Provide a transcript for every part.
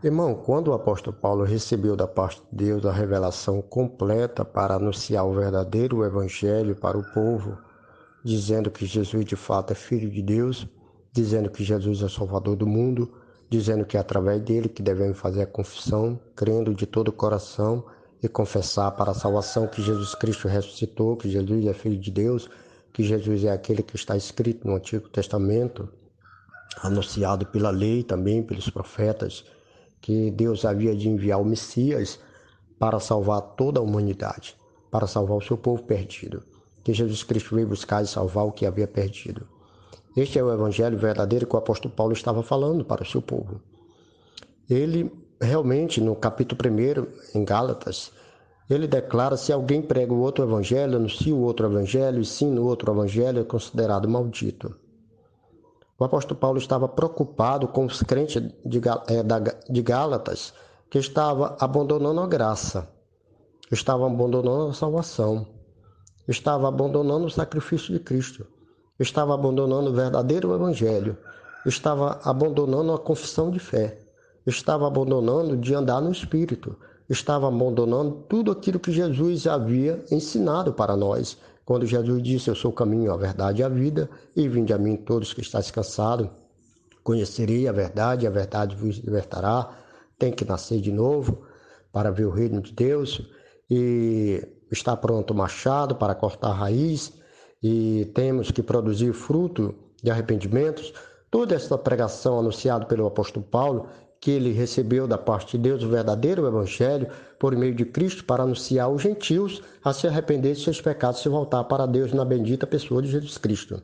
Irmão, quando o apóstolo Paulo recebeu da parte de Deus a revelação completa para anunciar o verdadeiro evangelho para o povo, dizendo que Jesus de fato é filho de Deus, dizendo que Jesus é salvador do mundo, dizendo que é através dele que devemos fazer a confissão, crendo de todo o coração e confessar para a salvação que Jesus Cristo ressuscitou, que Jesus é filho de Deus, que Jesus é aquele que está escrito no Antigo Testamento, anunciado pela lei também, pelos profetas, que Deus havia de enviar o Messias para salvar toda a humanidade, para salvar o seu povo perdido, que Jesus Cristo veio buscar e salvar o que havia perdido. Este é o evangelho verdadeiro que o apóstolo Paulo estava falando para o seu povo. Ele realmente, no capítulo 1, em Gálatas, ele declara: se alguém prega o outro evangelho, anuncia o outro evangelho, ensina o outro evangelho, é considerado maldito. O apóstolo Paulo estava preocupado com os crentes de Gálatas, que estavam abandonando a graça, estavam abandonando a salvação, estavam abandonando o sacrifício de Cristo, estavam abandonando o verdadeiro evangelho, estavam abandonando a confissão de fé, estavam abandonando de andar no Espírito, estavam abandonando tudo aquilo que Jesus havia ensinado para nós. Quando Jesus disse: eu sou o caminho, a verdade e a vida, e vinde a mim todos que estáis cansados, conhecerei a verdade vos libertará. Tem que nascer de novo para ver o reino de Deus, e está pronto o machado para cortar a raiz, e temos que produzir fruto de arrependimentos. Toda essa pregação anunciada pelo apóstolo Paulo, que ele recebeu da parte de Deus o verdadeiro evangelho por meio de Cristo para anunciar aos gentios a se arrepender de seus pecados e se voltar para Deus na bendita pessoa de Jesus Cristo.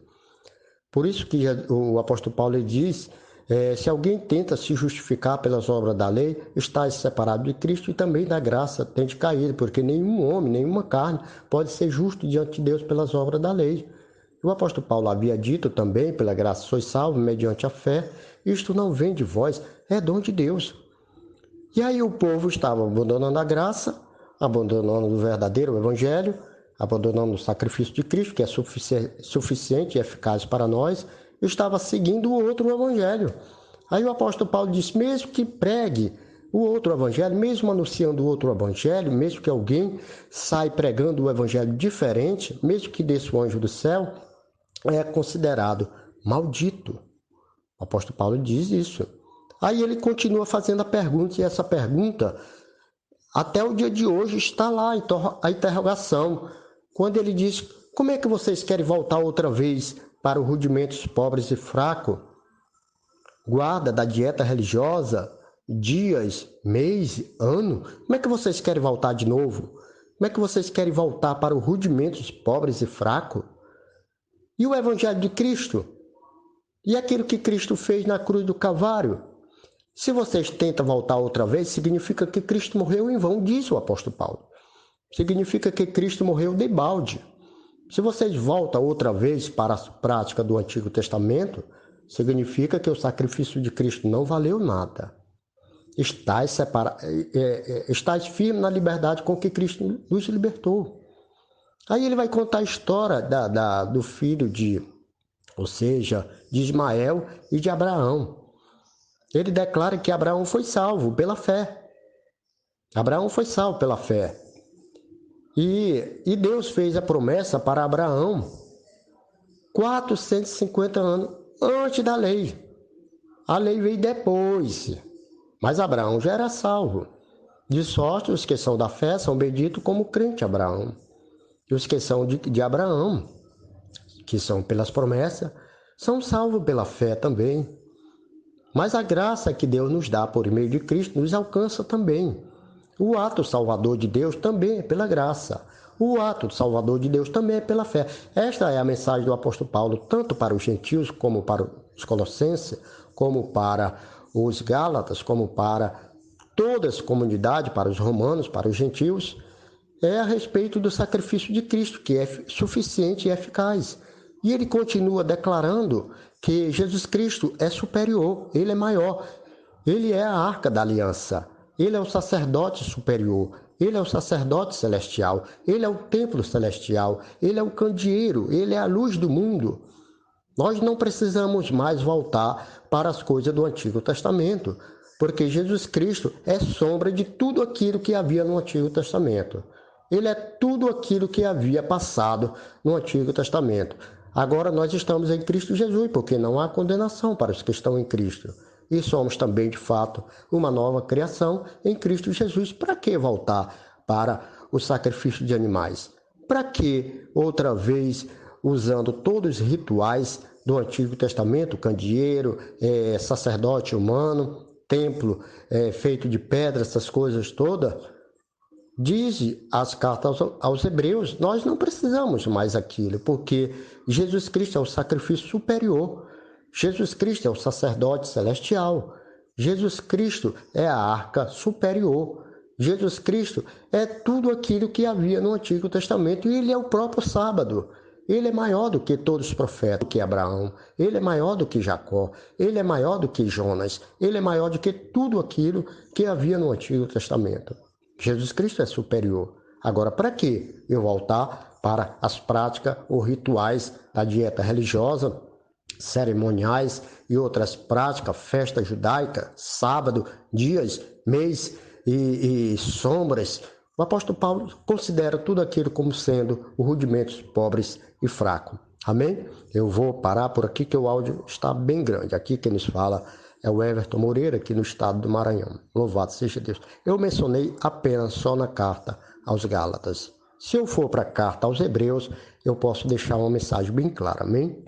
Por isso que o apóstolo Paulo diz: se alguém tenta se justificar pelas obras da lei, está separado de Cristo e também da graça tem de cair, porque nenhum homem, nenhuma carne pode ser justo diante de Deus pelas obras da lei. O apóstolo Paulo havia dito também: pela graça sois salvos mediante a fé, isto não vem de vós, é dom de Deus. E aí o povo estava abandonando a graça, abandonando o verdadeiro evangelho, abandonando o sacrifício de Cristo, que é suficiente e eficaz para nós, e estava seguindo o outro evangelho. Aí o apóstolo Paulo disse: mesmo que pregue o outro evangelho, mesmo anunciando o outro evangelho, mesmo que alguém saia pregando o evangelho diferente, mesmo que desça o anjo do céu, é considerado maldito. O apóstolo Paulo diz isso. Aí ele continua fazendo a pergunta, e essa pergunta, até o dia de hoje, está lá a interrogação. Quando ele diz: como é que vocês querem voltar outra vez para os rudimentos pobres e fracos? Guarda da dieta religiosa, dias, mês, ano? Como é que vocês querem voltar de novo? Como é que vocês querem voltar para os rudimentos pobres e fracos? E o evangelho de Cristo? E aquilo que Cristo fez na cruz do Calvário? Se vocês tentam voltar outra vez, significa que Cristo morreu em vão, diz o apóstolo Paulo. Significa que Cristo morreu de balde. Se vocês voltam outra vez para a prática do Antigo Testamento, significa que o sacrifício de Cristo não valeu nada. Estais firme na liberdade com que Cristo nos libertou. Aí ele vai contar a história do filho de Ismael e de Abraão. Ele declara que Abraão foi salvo pela fé. Abraão foi salvo pela fé. E Deus fez a promessa para Abraão 450 anos antes da lei. A lei veio depois, mas Abraão já era salvo. De sorte, os que são da fé são benditos como crente Abraão. E os que são de Abraão, que são pelas promessas, são salvos pela fé também. Mas a graça que Deus nos dá por meio de Cristo nos alcança também. O ato salvador de Deus também é pela graça. O ato salvador de Deus também é pela fé. Esta é a mensagem do apóstolo Paulo, tanto para os gentios, como para os colossenses, como para os gálatas, como para toda as comunidades, para os romanos, para os gentios. É a respeito do sacrifício de Cristo, que é suficiente e eficaz. E ele continua declarando que Jesus Cristo é superior, ele é maior, ele é a arca da aliança, ele é o sacerdote superior, ele é o sacerdote celestial, ele é o templo celestial, ele é o candeeiro, ele é a luz do mundo. Nós não precisamos mais voltar para as coisas do Antigo Testamento. porque Jesus Cristo é sombra de tudo aquilo que havia no Antigo Testamento. Ele é tudo aquilo que havia passado no Antigo Testamento. Agora nós estamos em Cristo Jesus, porque não há condenação para os que estão em Cristo. E somos também, de fato, uma nova criação em Cristo Jesus. Para que voltar para o sacrifício de animais? Para que, outra vez, usando todos os rituais do Antigo Testamento, candeeiro, sacerdote humano, templo feito de pedra, essas coisas todas? Diz as cartas aos Hebreus, nós não precisamos mais aquilo, porque Jesus Cristo é o sacrifício superior. Jesus Cristo é o sacerdote celestial. Jesus Cristo é a arca superior. Jesus Cristo é tudo aquilo que havia no Antigo Testamento e ele é o próprio sábado. Ele é maior do que todos os profetas, do que Abraão. Ele é maior do que Jacó. Ele é maior do que Jonas. Ele é maior do que tudo aquilo que havia no Antigo Testamento. Jesus Cristo é superior. Agora, para que eu voltar para as práticas ou rituais da dieta religiosa, cerimoniais e outras práticas, festa judaica, sábado, dias, mês e sombras? O apóstolo Paulo considera tudo aquilo como sendo rudimentos pobres e fracos. Amém? Eu vou parar por aqui que o áudio está bem grande. Aqui quem nos fala é o Everton Moreira, aqui no estado do Maranhão. Louvado seja Deus. Eu mencionei apenas só na carta aos Gálatas. Se eu for para a carta aos Hebreus, eu posso deixar uma mensagem bem clara. Amém?